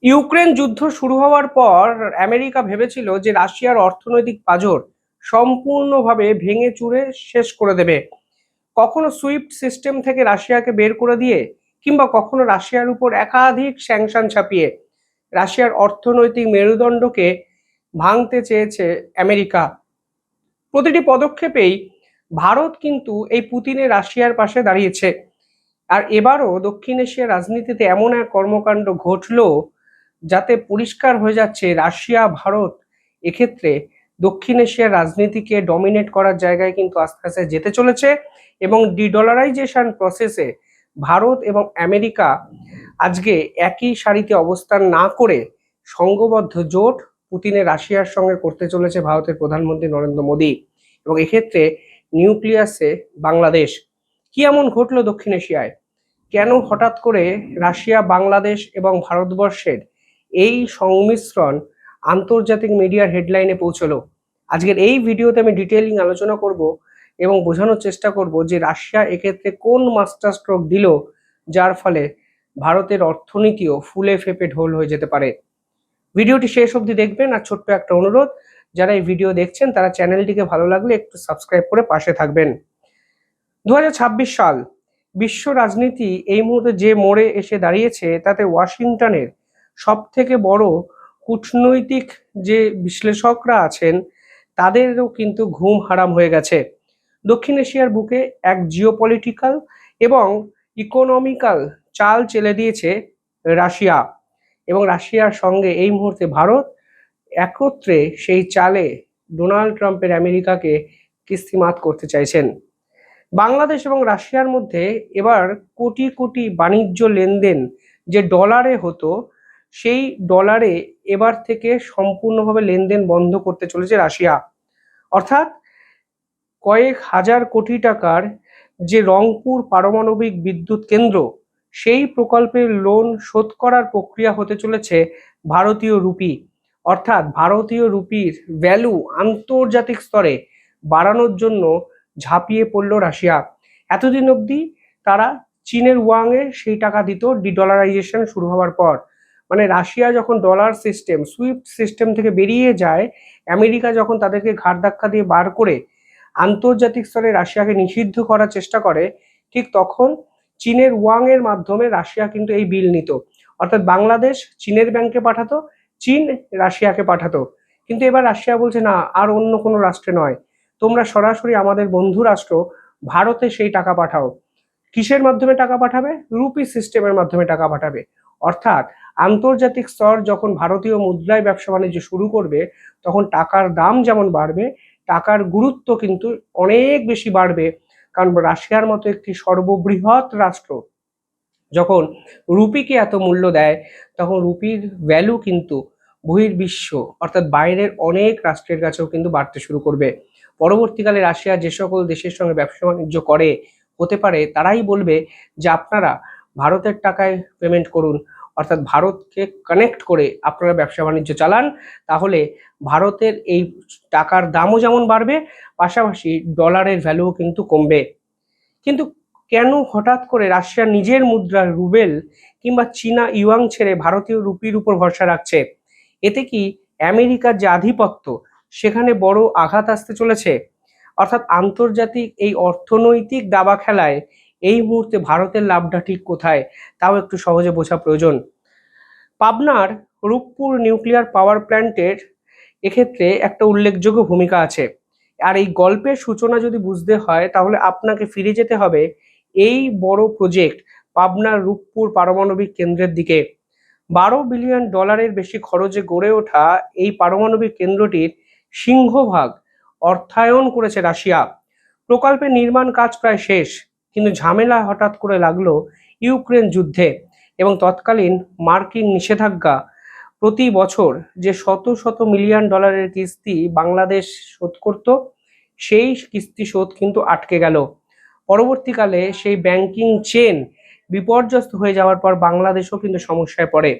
Ukraine যুদ্ধ শুরু হওয়ার পর আমেরিকা ভেবেছিল যে রাশিয়ার অর্থনৈতিক পাঁজর সম্পূর্ণভাবে ভেঙে চুরে শেষ করে দেবে। কখনো সুইফট সিস্টেম থেকে রাশিয়াকে বের করে দিয়ে, কিংবা কখনো রাশিয়ার উপর একাধিক স্যাংশন চাপিয়ে রাশিয়ার অর্থনৈতিক মেরুদণ্ডকে ভাঙতে চেয়েছে আমেরিকা। প্রতিটি পদক্ষেপেই ভারত কিন্তু এই পুতিনের রাশিয়ার পাশে দাঁড়িয়েছে। আর এবারও দক্ষিণ এশিয়ার রাজনীতিতে এমন এক কর্মকাণ্ড ঘটলো যাতে পরিষ্কার হয়ে যাচ্ছে রাশিয়া ভারত এক্ষেত্রে দক্ষিণ এশিয়ার রাজনীতিকে ডমিনেট করার জায়গায় কিন্তু আস্তে আস্তে যেতে চলেছে। এবং ডিডলারাইজেশন প্রসেসে ভারত এবং আমেরিকা আজকে একই সারিতে অবস্থান না করে সংঘবদ্ধ জোট পুতিনের রাশিয়ার সঙ্গে করতে চলেছে ভারতের প্রধানমন্ত্রী নরেন্দ্র মোদী। এবং এক্ষেত্রে নিউক্লিয়াসে বাংলাদেশ। কি এমন ঘটলো দক্ষিণ এশিয়ায়? কেন হঠাৎ করে রাশিয়া, বাংলাদেশ এবং ভারতবর্ষের এই সংমিশ্রণ আন্তর্জাতিক মিডিয়ার হেডলাইনে পৌঁছলো? আজকের এই ভিডিওতে আমি ডিটেইলিং আলোচনা করব এবং বোঝানোর চেষ্টা করব যে রাশিয়া এক্ষেত্রে কোন মাস্টার স্ট্রোক দিল, যার ফলে ভারতের অর্থনীতিও ফুলে ফেপে ঢোল হয়ে যেতে পারে। ভিডিওটি শেষ অবধি দেখবেন। আর ছোট্ট একটা অনুরোধ, যারা এই ভিডিও দেখছেন তারা চ্যানেলটিকে ভালো লাগলে একটু সাবস্ক্রাইব করে পাশে থাকবেন। 2026 সাল, বিশ্ব রাজনীতি এই মুহূর্তে যে মোড়ে এসে দাঁড়িয়েছে তাতে ওয়াশিংটনের সব থেকে বড় কূটনৈতিক যে বিশ্লেষকরা আছেন তাদেরও কিন্তু ঘুম হারাম হয়ে গেছে। দক্ষিণ এশিয়ার বুকে এক জিওপলিটিক্যাল এবং ইকোনমিক্যাল চাল চেলে দিয়েছে রাশিয়া, এবং রাশিয়ার সঙ্গে এই মুহূর্তে ভারত একত্রে সেই চালে ডোনাল্ড ট্রাম্পের আমেরিকাকে কিস্তিমাত করতে চাইছেন। বাংলাদেশ এবং রাশিয়ার মধ্যে এবার কোটি কোটি বাণিজ্য লেনদেন যে ডলারে হতো, সেই ডলারে এবার থেকে সম্পূর্ণভাবে লেনদেন বন্ধ করতে চলেছে রাশিয়া। অর্থাৎ কয়েক হাজার কোটি টাকার যে রংপুর পারমাণবিক বিদ্যুৎ কেন্দ্র, সেই প্রকল্পের লোন শোধ করার প্রক্রিয়া হতে চলেছে ভারতীয় রুপি। অর্থাৎ ভারতীয় রুপির ভ্যালু আন্তর্জাতিক স্তরে বাড়ানোর জন্য ঝাঁপিয়ে পড়ল রাশিয়া। এতদিন অবধি তারা চীনের ওয়াংয়ে সেই টাকা দিত ডিডলারাইজেশন শুরু হওয়ার পর। মানে রাশিয়া যখন ডলার সিস্টেম, সুইফট সিস্টেম থেকে বেরিয়ে যায়, আমেরিকা যখন তাদেরকে ঘাড় ধাক্কা দিয়ে বার করে আন্তর্জাতিক স্তরে রাশিয়াকে নিষিদ্ধ করার চেষ্টা করে, ঠিক তখন চীনের ওয়াং এর মাধ্যমে রাশিয়া কিন্তু এই বিল নিত। অর্থাৎ বাংলাদেশ চীনের ব্যাংকে পাঠাতো, চীন রাশিয়াকে পাঠাতো। কিন্তু এবার রাশিয়া বলছে না, আর অন্য কোনো রাষ্ট্রে নয়, তোমরা সরাসরি আমাদের বন্ধু রাষ্ট্র ভারতে সেই টাকা পাঠাও। কিসের মাধ্যমে টাকা পাঠাবে? রুপি সিস্টেমের মাধ্যমে টাকা পাঠাবে। অর্থাৎ আন্তর্জাতিক স্তর যখন ভারতীয় মুদ্রায় ব্যবসা বাণিজ্য শুরু করবে, তখন টাকার দাম যেমন বাড়বে, টাকার গুরুত্ব কিন্তু অনেক বেশি বাড়বে। কারণ রাশিয়ার মতো একটি সর্ববৃহৎ রাষ্ট্র যখন রুপিকে এত মূল্য দেয়, তখন রুপির ভ্যালু কিন্তু বহির্বিশ্ব অর্থাৎ বাইরের অনেক রাষ্ট্রের কাছেও কিন্তু বাড়তে শুরু করবে। পরবর্তীকালে রাশিয়া যে সকল দেশের সঙ্গে ব্যবসা বাণিজ্য করে, হতে পারে তারাই বলবে যে আপনারা ভারতের টাকায় পেমেন্ট করুন, অর্থাৎ ভারতকে কানেক্ট করে আপনারা ব্যবসা বাণিজ্য চালান। তাহলে ভারতের এই টাকার দামও যেমন বাড়বে, পাশাপাশি ডলারের ভ্যালুও কিন্তু কমবে। কিন্তু কেন হঠাৎ করে রাশিয়া নিজের মুদ্রা রুবেল কিংবা চীনা ইউয়াং ছেড়ে ভারতীয় রুপির উপর ভরসা রাখছে? এতে কি আমেরিকার যে আধিপত্য, সেখানে বড় আঘাত আসতে চলেছে? অর্থাৎ আন্তর্জাতিক এই অর্থনৈতিক দাবা খেলায় এই মুহূর্তে ভারতের লাভটা ঠিক কোথায়, তাও একটু সহজে বোঝা প্রয়োজন। পাবনার রূপপুর নিউক্লিয়ার পাওয়ার প্ল্যান্টের এক্ষেত্রে একটা উল্লেখযোগ্য ভূমিকা আছে। আর এই গল্পের সূচনা যদি বুঝতে হয়, তাহলে আপনাকে ফিরে যেতে হবে এই বড় প্রজেক্ট পাবনার রূপপুর পারমাণবিক কেন্দ্রের দিকে। $12 বিলিয়ন বেশি খরচে গড়ে ওঠা এই পারমাণবিক কেন্দ্রটির সিংহভাগ অর্থায়ন করেছে রাশিয়া। প্রকল্পের নির্মাণ কাজ প্রায় শেষ, কিন্তু ঝামেলা হঠাৎ করে লাগলো ইউক্রেন যুদ্ধে এবং তৎকালীন মার্কিন নিষেধাজ্ঞা। প্রতি বছর যে শত শত মিলিয়ন ডলারের কিস্তি বাংলাদেশ শোধ করত, সেই কিস্তি শোধ কিন্তু আটকে গেল। পরবর্তীকালে সেই ব্যাংকিং চেন বিপর্যস্ত হয়ে যাওয়ার পর বাংলাদেশও কিন্তু সমস্যায় পড়ে।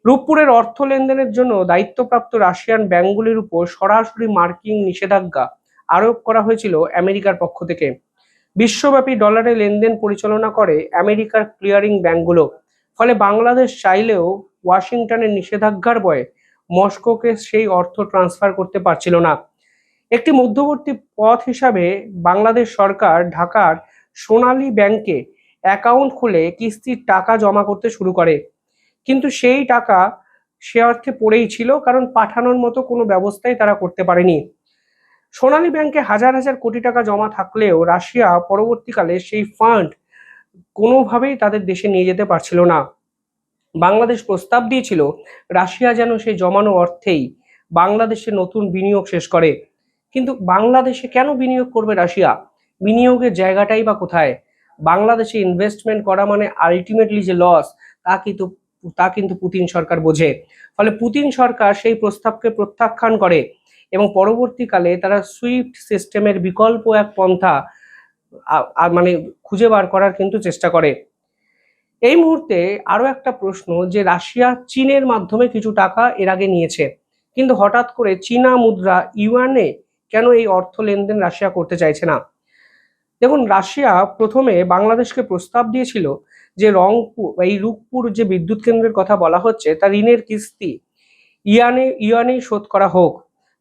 রূপপুরের অর্থ লেনদেনের জন্য দায়িত্বপ্রাপ্ত রাশিয়ান ব্যাংকগুলির উপর সরাসরি মার্কিন নিষেধাজ্ঞা আরোপ করা হয়েছিল আমেরিকার পক্ষ থেকে। বিশ্বব্যাপী ডলারে লেনদেন পরিচালনা করে আমেরিকার ক্লিয়ারিং ব্যাংকগুলো। ফলে বাংলাদেশ চাইলেও ওয়াশিংটনের নিষেধাজ্ঞার ভয়ে মস্কোকে সেই অর্থ ট্রান্সফার করতে পারছিল না। একটি মধ্যবর্তী পথ হিসাবে বাংলাদেশ সরকার ঢাকার সোনালী ব্যাংকে অ্যাকাউন্ট খুলে কিস্তির টাকা জমা করতে শুরু করে, কিন্তু সেই টাকা সে অর্থে পড়েই ছিল, কারণ পাঠানোর মতো কোনো ব্যবস্থাই তারা করতে পারেনি। সোনালী ব্যাংকে হাজার হাজার কোটি টাকা জমা থাকলেও রাশিয়া পরবর্তীকালে সেই ফান্ড কোনোভাবেই তাদের দেশে নিয়ে যেতে পারছিল না। বাংলাদেশ প্রস্তাব দিয়েছিল রাশিয়া যেন সেই জমানো অর্থেই বাংলাদেশে নতুন বিনিয়োগ শেষ করে, কিন্তু বাংলাদেশে কেন বিনিয়োগ করবে রাশিয়া? বিনিয়োগের জায়গাটাই বা কোথায়? বাংলাদেশে ইনভেস্টমেন্ট করা মানে আলটিমেটলি যে লস, তা কিন্তু পুতিন সরকার বোঝে। ফলে পুতিন সরকার সেই প্রস্তাবকে প্রত্যাখ্যান করে এবং পরবর্তীকালে তারা সুইফট সিস্টেমের বিকল্প এক পন্থা মানে খুঁজে বার করার কিন্তু চেষ্টা করে। এই মুহূর্তে আরো একটা প্রশ্ন, যে রাশিয়া চীনের মাধ্যমে কিছু টাকা এর আগে নিয়েছে, কিন্তু হঠাৎ করে চীনা মুদ্রা ইউয়ানে কেন এই অর্থ লেনদেন রাশিয়া করতে চাইছে না? দেখুন, রাশিয়া প্রথমে বাংলাদেশকে প্রস্তাব দিয়েছিল যে রূপপুর যে বিদ্যুৎ কেন্দ্রের কথা বলা হচ্ছে তার ঋণের কিস্তি ইউয়ানেই শোধ করা হোক।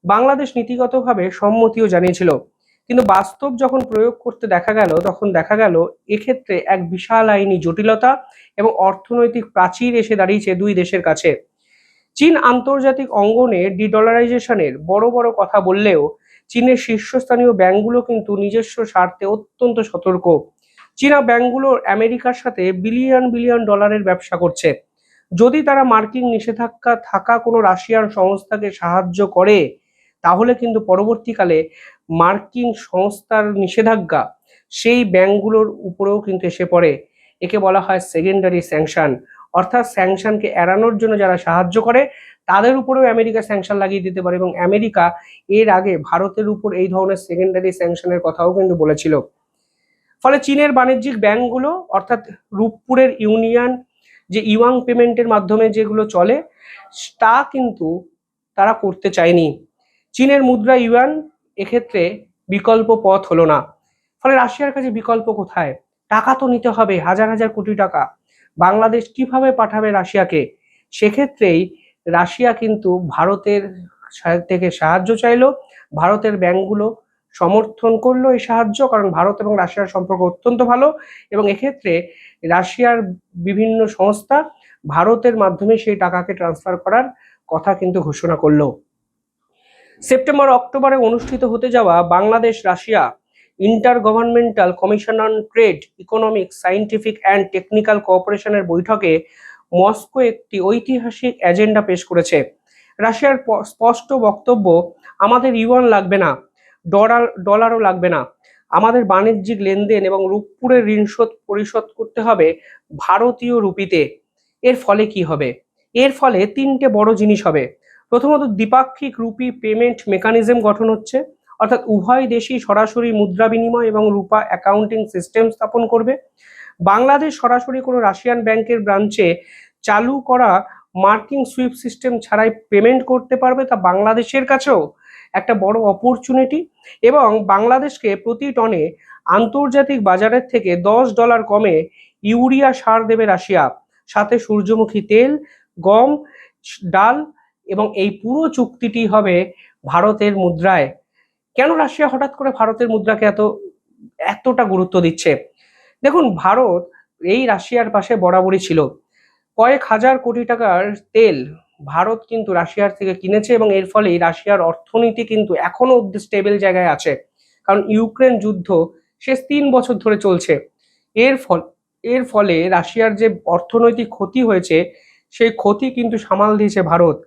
বাংলাদেশ নীতিগতভাবে সম্মতিও জানিয়েছিল, কিন্তু বাস্তব যখন প্রয়োগ করতে তখন দেখা গেল এক্ষেত্রে এক বিশাল আইনি জটিলতা এবং অর্থনৈতিক প্রাচীর এসে দাঁড়িয়েছে দুই দেশের কাছে। চীন আন্তর্জাতিক অঙ্গনে ডিডলারাইজেশনের বড় বড় কথা বললেও চীনের শীর্ষস্থানীয় ব্যাংকগুলো কিন্তু নিজস্ব স্বার্থে অত্যন্ত সতর্ক। চীনা ব্যাংকগুলো আমেরিকার সাথে বিলিয়ন বিলিয়ন ডলারের ব্যবসা করছে। যদি তারা মার্কিন নিষেধাজ্ঞা থাকা কোনো রাশিয়ান সংস্থাকে সাহায্য করে, তাহলে কিন্তু পরবর্তীকালে মার্কিন সংস্থার নিষেধাজ্ঞা সেই ব্যাংকগুলোর উপরেও কিন্তু এসে পড়ে। একে বলা হয় সেকেন্ডারি স্যাংশন, অর্থাৎ স্যাংশনকে এড়ানোর জন্য যারা সাহায্য করে তাদের উপরেও আমেরিকা স্যাংশন লাগিয়ে দিতে পারে, এবং আমেরিকা এর আগে ভারতের উপর এই ধরনের সেকেন্ডারি স্যাংশনের কথাও কিন্তু বলেছিল। ফলে চীনের বাণিজ্যিক ব্যাংকগুলো অর্থাৎ রূপপুরের ইউনিয়ন যে ইউয়াং পেমেন্টের মাধ্যমে যেগুলো চলে তা কিন্তু তারা করতে চায়নি। চীনের মুদ্রা ইউয়ান এক্ষেত্রে বিকল্প পথ হলো না। ফলে রাশিয়ার কাছে বিকল্প কোথায়? টাকা তো নিতে হবে হাজার হাজার কোটি টাকা, বাংলাদেশ কিভাবে পাঠাবে রাশিয়াকে? সেক্ষেত্রেই রাশিয়া কিন্তু ভারতের থেকে সাহায্য চাইলো, ভারতের ব্যাংকগুলো সমর্থন করলো এই সাহায্য, কারণ ভারত এবং রাশিয়ার সম্পর্ক অত্যন্ত ভালো, এবং এক্ষেত্রে রাশিয়ার বিভিন্ন সংস্থা ভারতের মাধ্যমে সেই টাকাকে ট্রান্সফার করার কথা কিন্তু ঘোষণা করলো। সেপ্টেম্বর অক্টোবরে অনুষ্ঠিত হতে যাওয়া Bangladesh Russia intergovernmental commission on trade, economic, scientific and technical কোঅপারেশনের বৈঠকে মস্কো একটি ঐতিহাসিক এজেন্ডা পেশ করেছে। রাশিয়ার স্পষ্ট বক্তব্য, আমাদের ইউয়ান লাগবে না, ডলারও লাগবে না, আমাদের বাণিজ্যিক লেনদেন এবং রূপপুরের ঋণ পরিশোধ করতে হবে ভারতীয় রুপিতে। এর ফলে কি হবে? এর ফলে তিনটে বড় জিনিস হবে। প্রথমত, দ্বিপাক্ষিক রুপি পেমেন্ট মেকানিজম গঠন হচ্ছে, অর্থাৎ উভয় দেশই সরাসরি মুদ্রা বিনিময় এবং রূপা অ্যাকাউন্টিং সিস্টেম স্থাপন করবে। বাংলাদেশ সরাসরি কোনো রাশিয়ান ব্যাংকের ব্রাঞ্চে চালু করা মার্কিন সুইফট সিস্টেম ছাড়াই পেমেন্ট করতে পারবে, তা বাংলাদেশের কাছেও একটা বড় অপরচুনিটি। এবং বাংলাদেশকে প্রতি টনে আন্তর্জাতিক বাজারের থেকে $10 কমে ইউরিয়া সার দেবে রাশিয়া, সাথে সূর্যমুখী তেল, গম, ডাল, এবং এই পুরো চুক্তিটি হবে ভারতের মুদ্রায়। কেন রাশিয়া হঠাৎ করে ভারতের মুদ্রাকে এতটা গুরুত্ব দিচ্ছে? দেখুন, ভারত এই রাশিয়ার পাশে বরাবরই ছিল। কয়েক হাজার কোটি টাকার তেল ভারত কিন্তু রাশিয়ার থেকে কিনেছে, এবং এর ফলে রাশিয়ার অর্থনীতি কিন্তু এখনো অব্দি স্টেবল জায়গায় আছে, কারণ ইউক্রেন যুদ্ধ শেষ 3 বছর ধরে চলছে। এর ফলে রাশিয়ার যে অর্থনৈতিক ক্ষতি হয়েছে সেই ক্ষতি কিন্তু সামাল দিয়েছে ভারত।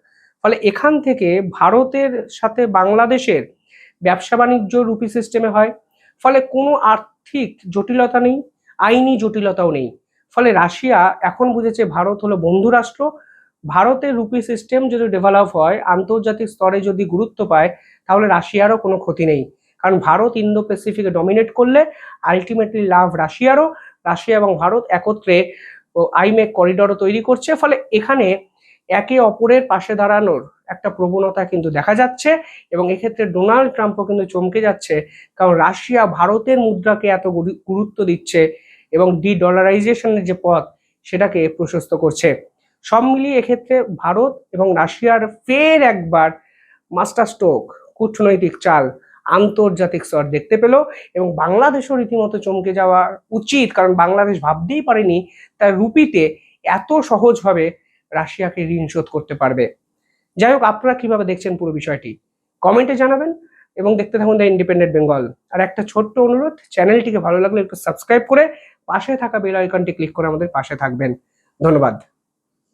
ফলে এখান থেকে ভারতের সাথে বাংলাদেশের ব্যবসা বাণিজ্য রুপি সিস্টেমে হয়, ফলে কোনো আর্থিক জটিলতা নেই, আইনি জটিলতাও নেই। ফলে রাশিয়া এখন বুঝেছে ভারত হলো বন্ধু রাষ্ট্র, ভারতের রুপি সিস্টেম যদি ডেভেলপ হয়, আন্তর্জাতিক স্তরে যদি গুরুত্ব পায়, তাহলে রাশিয়ারও কোনো ক্ষতি নেই, কারণ ভারত ইন্দো প্যাসিফিকে ডমিনেট করলে আলটিমেটলি লাভ রাশিয়ারও। রাশিয়া এবং ভারত একত্রে আইমেক করিডরও তৈরি করছে, ফলে এখানে একে অপরের পাশে দাঁড়ানোর একটা প্রবণতা কিন্তু দেখা যাচ্ছে, এবং এক্ষেত্রে ডোনাল্ড ট্রাম্পও কিন্তু চমকে যাচ্ছে, কারণ রাশিয়া ভারতের মুদ্রাকে এত গুরুত্ব দিচ্ছে এবং ডলারাইজেশনের যে পথ সেটাকে প্রশস্ত করছে। সব মিলিয়ে এক্ষেত্রে ভারত এবং রাশিয়ার ফের একবার মাস্টার স্ট্রোক কূটনৈতিক চাল আন্তর্জাতিক স্তর দেখতে পেল, এবং বাংলাদেশও রীতিমতো চমকে যাওয়া উচিত, কারণ বাংলাদেশ ভাবতেই পারেনি তার রুপিতে এত সহজভাবে রাশিয়াকে ঋণ শোধ করতে পারবে। যাই হোক, আপনারা কিভাবে দেখছেন পুরো বিষয়টি কমেন্টে জানাবেন এবং দেখতে থাকুন দ্য ইন্ডিপেন্ডেন্ট বেঙ্গল। আর একটা ছোট্ট অনুরোধ, চ্যানেলটিকে ভালো লাগলে একটু সাবস্ক্রাইব করে পাশে থাকা বেল আইকনটি ক্লিক করে আমাদের পাশে থাকবেন। ধন্যবাদ।